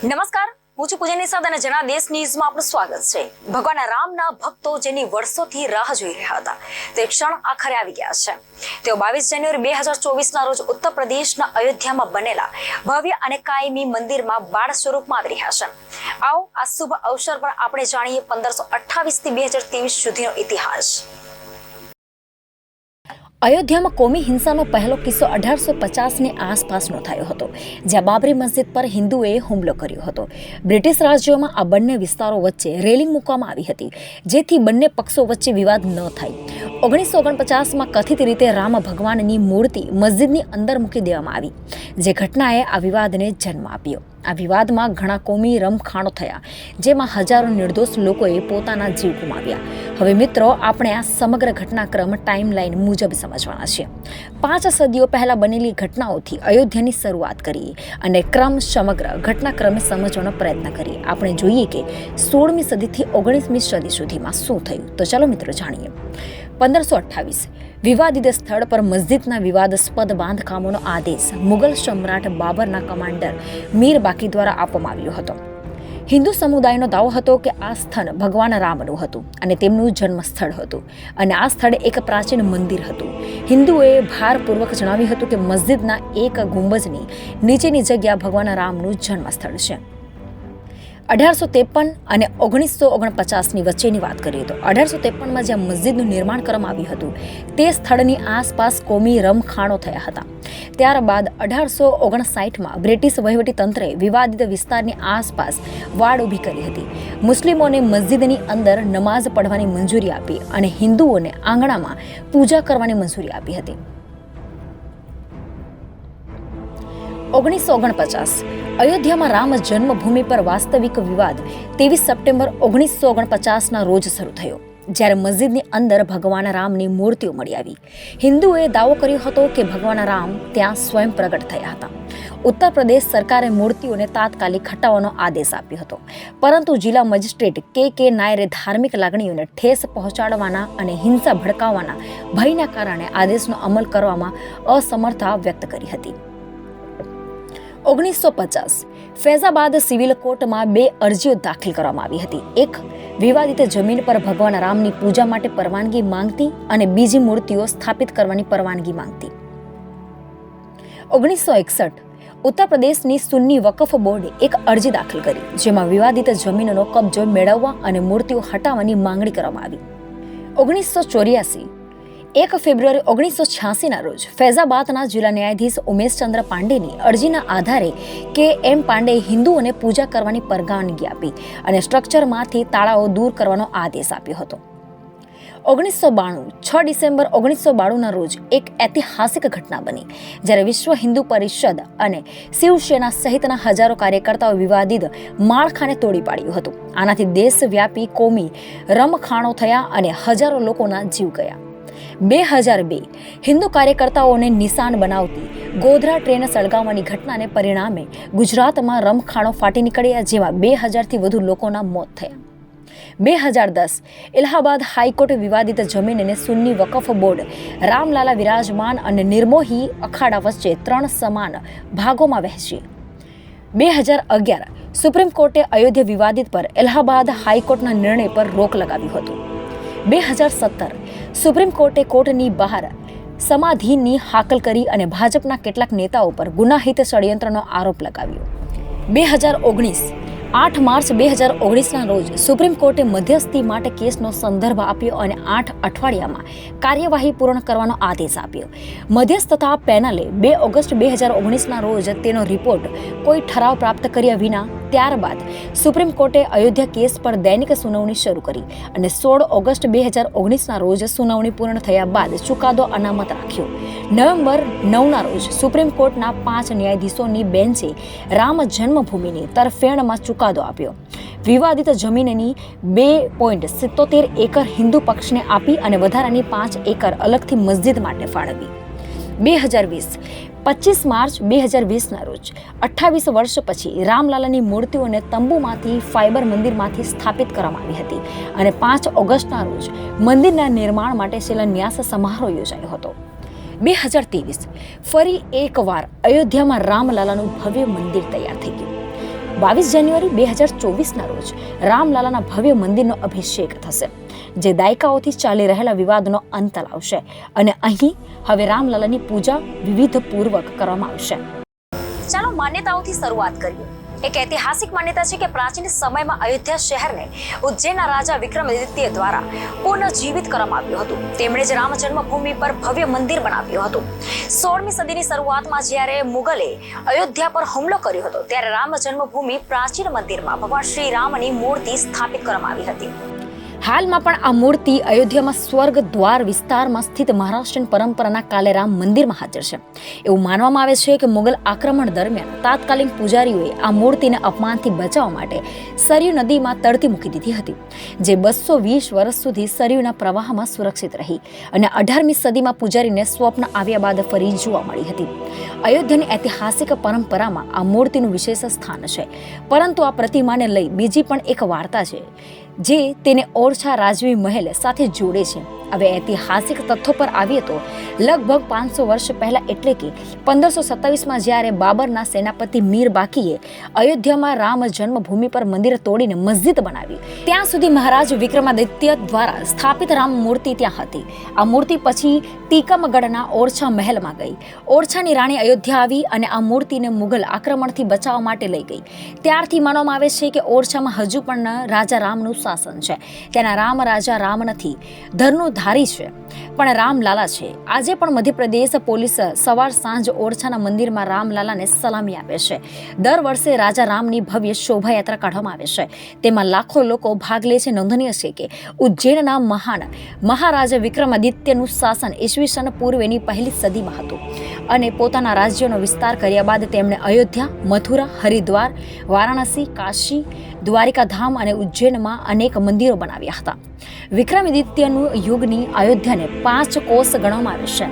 નમસ્કાર, હું છું પૂજનની સાથે અને જનાદેશ ન્યૂઝમાં આપનું સ્વાગત છે. ભગવાન રામના ભક્તો જેની વર્ષોથી રાહ જોઈ રહ્યા હતા તે ક્ષણ આખરે આવી ગયા છે. તેઓ 22 જાન્યુઆરી 2024ના રોજ ઉત્તર પ્રદેશના અયોધ્યામાં બનેલા ભવ્ય અને કાયમી મંદિરમાં બાળ સ્વરૂપમાં આવી રહ્યા છે. આવો આ શુભ અવસર પર આપણે જાણીએ 1528 થી 2023 સુધીનો ઇતિહાસ. અયોધ્યામાં કોમી હિંસાનો પહેલો કિસ્સો 1850ની આસપાસનો થયો હતો, જ્યાં બાબરી મસ્જિદ પર હિન્દુઓએ હુમલો કર્યો હતો. બ્રિટિશ રાજ્યોમાં આ બંને વિસ્તારો વચ્ચે રેલિંગ મૂકવામાં આવી હતી, જેથી બંને પક્ષો વચ્ચે વિવાદ ન થાય. 1949માં કથિત રીતે રામ ભગવાનની મૂર્તિ મસ્જિદની અંદર મૂકી દેવામાં આવી, જે ઘટનાએ આ વિવાદને જન્મ આપ્યો. આ વિવાદમાં ઘણા કોમી રમખાણો થયા, જેમાં હજારો નિર્દોષ લોકોએ પોતાના જીવ ગુમાવ્યા. હવે મિત્રો, આપણે આ સમગ્ર ઘટનાક્રમ ટાઈમલાઈન મુજબ સમજવાના છે. 5 સદીઓ પહેલા બનેલી ઘટનાઓથી અયોધ્યાની શરૂઆત કરીએ અને સમગ્ર ઘટનાક્રમે સમજવાનો પ્રયત્ન કરીએ. આપણે જોઈએ કે 16મી સદીથી 19મી સદી સુધીમાં શું થયું. તો ચાલો મિત્રો જાણીએ. 1528 વિવાદિત સ્થળ પર મસ્જિદના વિવાદાસ્પદ બાંધકામોનો આદેશ મુગલ સમ્રાટ બાબરના કમાન્ડર મીર બાકી દ્વારા આપવામાં આવ્યો હતો. હિન્દુ સમુદાયનો દાવો હતો કે આ સ્થળ ભગવાન રામનું હતું અને તેમનું જન્મ સ્થળ હતું, અને આ સ્થળે એક પ્રાચીન મંદિર હતું. હિન્દુઓએ ભારપૂર્વક જણાવ્યું હતું કે મસ્જિદના એક ગુંબજની નીચેની જગ્યા ભગવાન રામનું જન્મ સ્થળ છે. 1853 અને 1949ની વચ્ચેની વાત કરીએ તો 1853માં જ્યાં મસ્જિદનું નિર્માણ કરવામાં આવ્યું હતું તે સ્થળની આસપાસ કોમી રમખાણો થયા હતા. ત્યારબાદ 1859માં બ્રિટિશ વહીવટીતંત્રે વિવાદિત વિસ્તારની આસપાસ વાડ ઊભી કરી હતી. મુસ્લિમોને મસ્જિદની અંદર નમાઝ પઢવાની મંજૂરી આપી અને હિન્દુઓને આંગણામાં પૂજા કરવાની મંજૂરી આપી હતી. 1949 અયોધ્યામાં રામ જન્મભૂમિ પર વાસ્તવિક વિવાદ 23 સપ્ટેમ્બર 1949ના રોજ શરૂ થયો, જ્યારે મસ્જિદની અંદર ભગવાન રામની મૂર્તિઓ મળી આવી. હિન્દુઓએ દાવો કર્યો હતો કે ભગવાન રામ ત્યાં સ્વયં પ્રગટ થયા હતા. ઉત્તર પ્રદેશ સરકારે મૂર્તિઓને તાત્કાલિક હટાવવાનો આદેશ આપ્યો હતો, પરંતુ જિલ્લા મેજિસ્ટ્રેટ કે નાયરે ધાર્મિક લાગણીઓને ઠેસ પહોંચાડવાના અને હિંસા ભડકાવવાના ભયના કારણે આદેશનો અમલ કરવામાં અસમર્થતા વ્યક્ત કરી હતી. 1950 ફૈઝાબાદ સિવિલ કોર્ટમાં 2 અરજીઓ દાખલ કરવામાં આવી હતી. એક વિવાદિત જમીન પર ભગવાન રામની પૂજા માટે પરવાનગી માંગતી અને બીજી મૂર્તિઓ સ્થાપિત કરવાની પરવાનગી માંગતી. 1961 ઉત્તર પ્રદેશની સુન્ની વકફ બોર્ડે એક અરજી દાખલ કરી, જેમાં વિવાદિત જમીનનો કબજો મેળવવા અને મૂર્તિઓ હટાવવાની માંગણી કરવામાં આવી. 1984 1 ફેબ્રુઆરી 1986ના રોજ ફૈઝાબાદના જિલ્લા ન્યાયાધીશ ઉમેશચંદ્ર પાંડેની અરજીના આધારે કે.એમ. પાંડેએ હિન્દુઓને પૂજા કરવાની પરવાનગી આપી અને સ્ટ્રક્ચરમાંથી તાળાઓ દૂર કરવાનો આદેશ આપ્યો હતો. 1992 6 ડિસેમ્બર 1992ના રોજ એક ઐતિહાસિક ઘટના બની, જ્યારે વિશ્વ હિન્દુ પરિષદ અને શિવસેના સહિતના હજારો કાર્યકર્તાઓ વિવાદિત માળખાને તોડી પાડ્યું હતું. આનાથી દેશવ્યાપી કોમી રમખાણો થયા અને હજારો લોકોના જીવ ગયા. 2002 હિન્દુ કાર્યકર્તાઓને નિશાન બનાવતી ગોધરા ટ્રેન સળગાવવાની ઘટનાને પરિણામે ગુજરાતમાં રમખાણો ફાટી નીકળ્યા, જેમાં 2000થી વધુ લોકોના મોત થયા. 2010 ઇલાહાબાદ હાઈકોર્ટ વિવાદિત જમીનને સુન્ની વકફ બોર્ડ રામલાલા વિરાજમાન અને નિર્મોહી અખાડા વચ્ચે 3 સમાન ભાગોમાં વહેંચી. 2011 સુપ્રીમ કોર્ટે અયોધ્યા વિવાદિત પર ઇલાહાબાદ હાઈકોર્ટના નિર્ણય પર રોક લગાવ્યું હતું. 2017 સુપ્રીમ કોર્ટે કોર્ટની બહાર સમાધિની હાકલ કરી અને ભાજપના કેટલાક નેતાઓ પર ગુનાહિત ષડયંત્રનો આરોપ લગાવ્યો. 2019 8 માર્ચ 2019ના રોજ સુપ્રીમ કોર્ટે મધ્યસ્થી માટે કેસનો સંદર્ભ આપ્યો અને 8 અઠવાડિયામાં કાર્યવાહી પૂર્ણ કરવાનો આદેશ આપ્યો. મધ્યસ્થતા પેનલે 2 ઓગસ્ટ 2019ના રોજ તેનો રિપોર્ટ કોઈ ઠરાવ પ્રાપ્ત કર્યા વિના ત્યારબાદ સુપ્રીમ કોર્ટે અયોધ્યા કેસ પર દૈનિક સુનાવણી શરૂ કરી અને 16 ઓગસ્ટ 2019ના રોજ સુનાવણી પૂર્ણ થયા બાદ ચુકાદો અનામત રાખ્યો. નવેમ્બર 9ના રોજ સુપ્રીમ કોર્ટના 5 ન્યાયાધીશોની બેન્ચે રામ જન્મભૂમિની તરફેણમાં ચુકાદો આપ્યો. વિવાદિત જમીનની 2.77 એકર હિન્દુ પક્ષને આપી અને વધારાની 5 એકર અલગથી મસ્જિદ માટે ફાળવી. 2020 25 માર્ચ 2020ના રોજ 28 વર્ષ પછી રામલાલાની મૂર્તિઓને તંબુમાંથી ફાઇબર મંદિરમાંથી સ્થાપિત કરવામાં આવી હતી અને 5 ઓગસ્ટના રોજ મંદિરના નિર્માણ માટે શિલાન્યાસ સમારોહ યોજાયો હતો. 2023 ફરી એકવાર અયોધ્યામાં રામલાલાનું ભવ્ય મંદિર તૈયાર થઈ ગયું. 22 જાન્યુઆરી 2024ના રોજ રામલાલાના ભવ્ય મંદિરનો અભિષેક થશે, જે દાયકાઓથી ચાલી રહેલા વિવાદનો અંત લાવશે અને અહીં હવે રામલાલાની પૂજા વિધિપૂર્વક કરવામાં આવશે. ચાલો માન્યતાઓથી શરૂઆત કરીએ. એક ઐતિહાસિક માન્યતા છે કે પ્રાચીન સમયમાં અયોધ્યા શહેરને ઉજ્જૈનના રાજા વિક્રમાદિત્ય દ્વારા પુનઃજીવિત કરવામાં આવ્યું હતું. તેમણે જ રામ જન્મભૂમિ પર ભવ્ય મંદિર બનાવ્યું હતું. 16મી સદીની શરૂઆતમાં જ્યારે મુગલે અયોધ્યા પર હુમલો કર્યો હતો, ત્યારે રામ જન્મભૂમિ પ્રાચીન મંદિરમાં ભગવાન શ્રી રામની મૂર્તિ સ્થાપિત કરવામાં આવી હતી. હાલમાં પણ આ મૂર્તિ અયોધ્યામાં સ્વર્ગ દ્વાર વિસ્તારમાં સ્થિત મહારાષ્ટ્રીયન પરંપરાના કાલેરામ મંદિરમાં હાજર છે. એવું માનવામાં આવે છે કે મુગલ આક્રમણ દરમિયાન તાત્કાલિક પૂજારીઓએ આ મૂર્તિને અપમાનથી બચાવવા માટે સરયુ નદીમાં તરતી મૂકી દીધી હતી, જે 220 વર્ષ સુધી સરયુના પ્રવાહમાં સુરક્ષિત રહી અને 18મી સદીમાં પૂજારીને સ્વપ્ન આવ્યા બાદ ફરી જોવા મળી હતી. અયોધ્યાની ઐતિહાસિક પરંપરામાં આ મૂર્તિનું વિશેષ સ્થાન છે, પરંતુ આ પ્રતિમાને લઈ બીજી પણ એક વાર્તા છે જે તેને ઓરછા રાજવી મહેલ સાથે જોડે છે. હવે ઐતિહાસિક તથ્યો પર આવીએ તો લગભગ 500 વર્ષ પહેલા એટલે કે 1527માં જ્યારે બાબરના સેનાપતિ મીર બાકીએ અયોધ્યામાં રામ જન્મભૂમિ પર મંદિર તોડીને મસ્જિદ બનાવી, ત્યાં સુધી મહારાજ વિક્રમાદિત્ય દ્વારા સ્થાપિત રામ મૂર્તિ ત્યાં હતી. આ મૂર્તિ પછી ટીકમગઢના ઓરછા મહેલમાં ગઈ. ઓરછાની રાણી અયોધ્યા આવી અને આ મૂર્તિને મુગલ આક્રમણથી બચાવવા માટે લઈ ગઈ. ત્યારથી માનવામાં આવે છે કે ઓરછામાં હજુ પણ રાજા રામનું શાસન છે. તેના રામ રાજા રામ નથી, ધરનું ધારી છે, પણ રામલાલા છે. આજે પણ મધ્યપ્રદેશ પોલીસ સવાર સાંજ ઓરછાના મંદિરમાં રામલાલાને સલામી આપે છે. દર વર્ષે રાજા રામની ભવ્ય શોભાયાત્રા કાઢવામાં આવે છે. તેમાં લાખો લોકો ભાગ લે છે. નોંધનીય છે કે ઉજ્જૈનના મહાન મહારાજા વિક્રમાદિત્યનું શાસન ઈસવીસન પૂર્વેની 1લી સદીમાં હતું અને પોતાના રાજ્યનો વિસ્તાર કર્યા બાદ તેમણે અયોધ્યા, મથુરા, હરિદ્વાર, વારાણસી, કાશી, દ્વારિકાધામ અને ઉજ્જૈનમાં અનેક મંદિરો બનાવ્યા હતા. વિક્રમાદિત્યનું યુગની અયોધ્યાને 5 કોસ ગણવામાં આવે છે.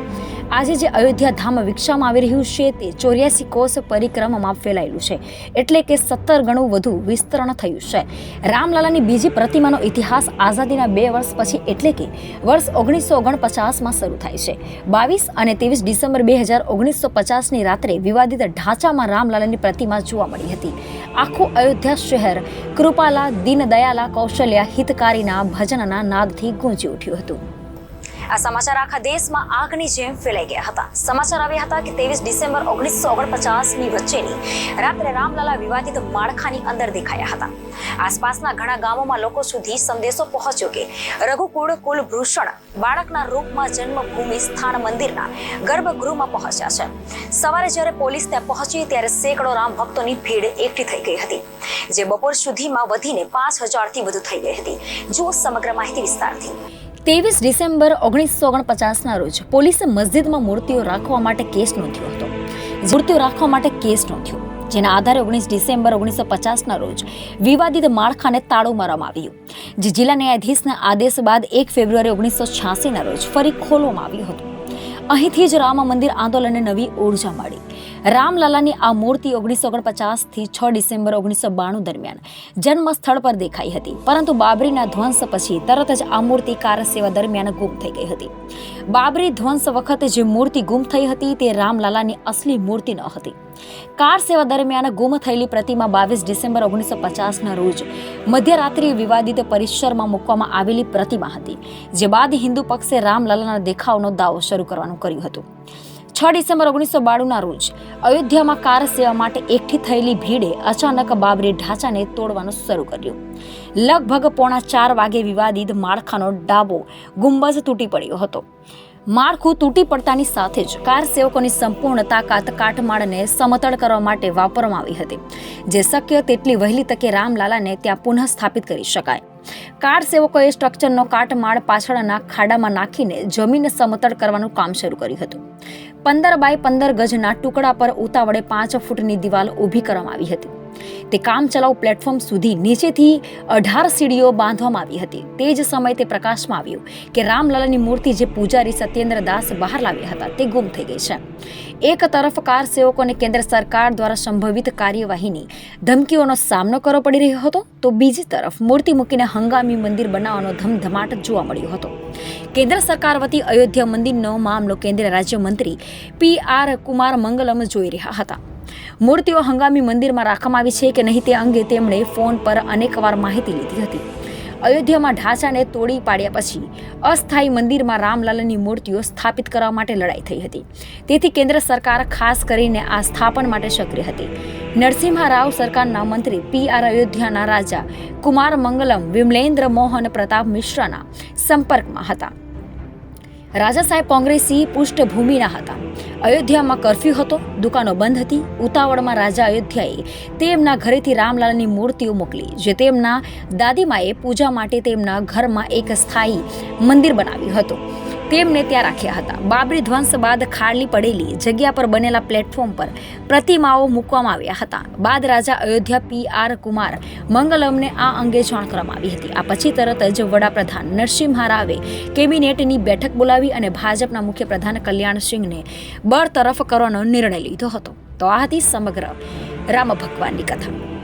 આજે જે અયોધ્યા ધામ વિકસાવવામાં આવી રહ્યું છે તે 84 કોસ પરિક્રમામાં ફેલાયેલું છે, એટલે કે 17 ગણું વધુ વિસ્તરણ થયું છે. રામલાલાની બીજી પ્રતિમાનો ઇતિહાસ આઝાદીના 2 વર્ષ પછી એટલે કે વર્ષ 1949માં શરૂ થાય છે. 22 અને 23 ડિસેમ્બર 1950ની રાત્રે વિવાદિત ઢાંચામાં રામલાલાની પ્રતિમા જોવા મળી હતી. આખું અયોધ્યા શહેર કૃપાલા, દીનદયાલા, કૌશલ્યા, હિતકારીના ભજનના નાદથી ગુંજી ઉઠ્યું હતું. આ સમાચાર આખા દેશમાં આગની જેમ ફેલાઈ ગયા હતા. સમાચાર આવ્યા હતા કે 23 ડિસેમ્બર 1949ની વચ્ચેની રાત્રે રામલાલા વિવાદિત માળખાની અંદર દેખાયા હતા. આસપાસના ઘણા ગામોમાં લોકો સુધી સંદેશો પહોંચ્યો કે રઘુકુળ કુલભૂષણ બાળકના રૂપમાં જન્મભૂમિ સ્થાન મંદિરના ગર્ભગૃહમાં પહોંચ્યા છે. સવારે જ્યારે પોલીસ ત્યાં પહોંચી ત્યારે સેંકડો રામ ભક્તોની ભીડ એકઠી થઈ ગઈ હતી, જે બપોર સુધીમાં વધીને 5000થી વધુ થઈ ગઈ હતી. જુઓ સમગ્ર માહિતી વિસ્તારથી. 23 ડિસેમ્બર 1949ના રોજ પોલીસે મસ્જિદમાં મૂર્તિઓ રાખવા માટે કેસ નોંધ્યો હતો. જેના આધારે 19 ડિસેમ્બર 1950ના રોજ વિવાદિત માળખાને તાળું મારવામાં આવ્યું, જે જિલ્લા ન્યાયાધીશના આદેશ બાદ 1 ફેબ્રુઆરી 1986ના રોજ ફરી ખોલવામાં આવ્યું હતું. અહીંથી જ રામ મંદિર આંદોલનને નવી ઉર્જા મળી. રામલાલાની આ મૂર્તિ 1949થી 6 ડિસેમ્બર 1992 દરમિયાન જન્મ સ્થળ પર દેખાઈ હતી, પરંતુ બાબરીના ધ્વંસ પછી તરત જ આ મૂર્તિ કાર સેવા દરમિયાન ગુમ થઈ ગઈ હતી. બાબરી ધ્વંસ વખતે જે મૂર્તિ ગુમ થઈ હતી તે રામલાલાની અસલી મૂર્તિ ન હતી. કાર સેવા દરમિયાન ગુમ થયેલી પ્રતિમા 22 ડિસેમ્બર 1950ના રોજ મધ્યરાત્રિએ વિવાદિત પરિસરમાં મૂકવામાં આવેલી પ્રતિમા હતી, જે બાદ હિન્દુ પક્ષે રામલાલાના દેખાવનો દાવો શરૂ કરવાનું કર્યું હતું. 6 ડિસેમ્બર 1992ના રોજ અયોધ્યામાં કાર સેવા માટે એકઠી થયેલી ભીડે અચાનક બાબરી ઢાંચાને તોડવાનું શરૂ કર્યું. લગભગ 3:45 વાગે વિવાદિત માળખાનો ડાબો ગુંબજ તૂટી પડ્યો હતો. માળખું તૂટી પડતાની સાથે જ કાર સેવકોની સંપૂર્ણ તાકાત કાટમાળને સમતળ કરવા માટે વાપરવામાં આવી હતી, જે શક્ય તેટલી વહેલી તકે રામલાલાને ત્યાં પુનઃ સ્થાપિત કરી શકાય. કાર સેવકોએ સ્ટ્રક્ચરનો કાટમાળ પાછળના ખાડામાં નાખીને જમીન સમતળ કરવાનું કામ શરૂ કર્યું હતું. 15 બાય 15 ગજના ટુકડા પર ઉતાવળે 5 ફૂટની દિવાલ ઊભી કરવામાં આવી હતી. તે કામચલાઉ પ્લેટફોર્મ સુધી નીચેથી 18 સીડીઓ બાંધવામાં આવી હતી. તે જ સમયે તે પ્રકાશમાં આવ્યું કે રામલાલાની મૂર્તિ જે પૂજારી સત્યેન્દ્ર દાસ બહાર લાવ્યા હતા તે ગુમ થઈ ગઈ છે. એક તરફ કાર સેવકોને કેન્દ્ર સરકાર દ્વારા સંભવિત કાર્યવાહીની ધમકીઓનો સામનો કરવો પડી રહ્યો હતો, તો બીજી તરફ મૂર્તિ મૂકીને હંગામી મંદિર બનાવવાનો ધમધમાટ જોવા મળ્યો હતો. કેન્દ્ર સરકાર વતી અયોધ્યા મંદિરનો મામલો કેન્દ્રીય રાજ્યમંત્રી PR કુમાર મંગલમ જોઈ રહ્યા હતા. મૂર્તિઓ હંગામી મંદિરમાં રાખવામાં આવી છે કે નહીં તે અંગે તેમણે ફોન પર અનેકવાર માહિતી લીધી હતી. અયોધ્યામાં ઢાંચાને તોડી પાડ્યા પછી અસ્થાયી મંદિરમાં રામલલ્લાની મૂર્તિઓ સ્થાપિત કરવા માટે લડાઈ થઈ હતી. તેથી કેન્દ્ર સરકાર ખાસ કરીને આ સ્થાપન માટે સક્રિય હતી. નરસિંહા રાવ સરકારના મંત્રી PR અયોધ્યાના રાજા કુમાર મંગલમ વિમલેન્દ્ર મોહન પ્રતાપ મિશ્રાના સંપર્કમાં હતા. રાજા સાહેબ કોંગ્રેસી પૃષ્ઠભૂમિના હતા. અયોધ્યામાં કર્ફ્યુ હતો, દુકાનો બંધ હતી. ઉતાવળમાં રાજા અયોધ્યાએ તેમના ઘરેથી રામલાલની મૂર્તિઓ મોકલી, જે તેમના દાદીમાએ પૂજા માટે તેમના ઘરમાં એક સ્થાયી મંદિર બનાવ્યું હતું. તેમને ત્યાં રાખ્યા હતા. બાબરી ધ્વંસ બાદ ખાલી પડેલી જગ્યા પર બનેલા પ્લેટફોર્મ પર પ્રતિમાઓ મૂકવામાં આવ્યા હતા. બાદ રાજા અયોધ્યા PR કુમાર મંગલમને આ અંગે જાણ કરવામાં આવી હતી. આ પછી તરત જ વડાપ્રધાન નરસિંહા રાવે કેબિનેટની બેઠક બોલાવી અને ભાજપના મુખ્યપ્રધાન કલ્યાણસિંહને બરતરફ કરવાનો નિર્ણય લીધો હતો. તો આ હતી સમગ્ર રામ ભગવાનની કથા.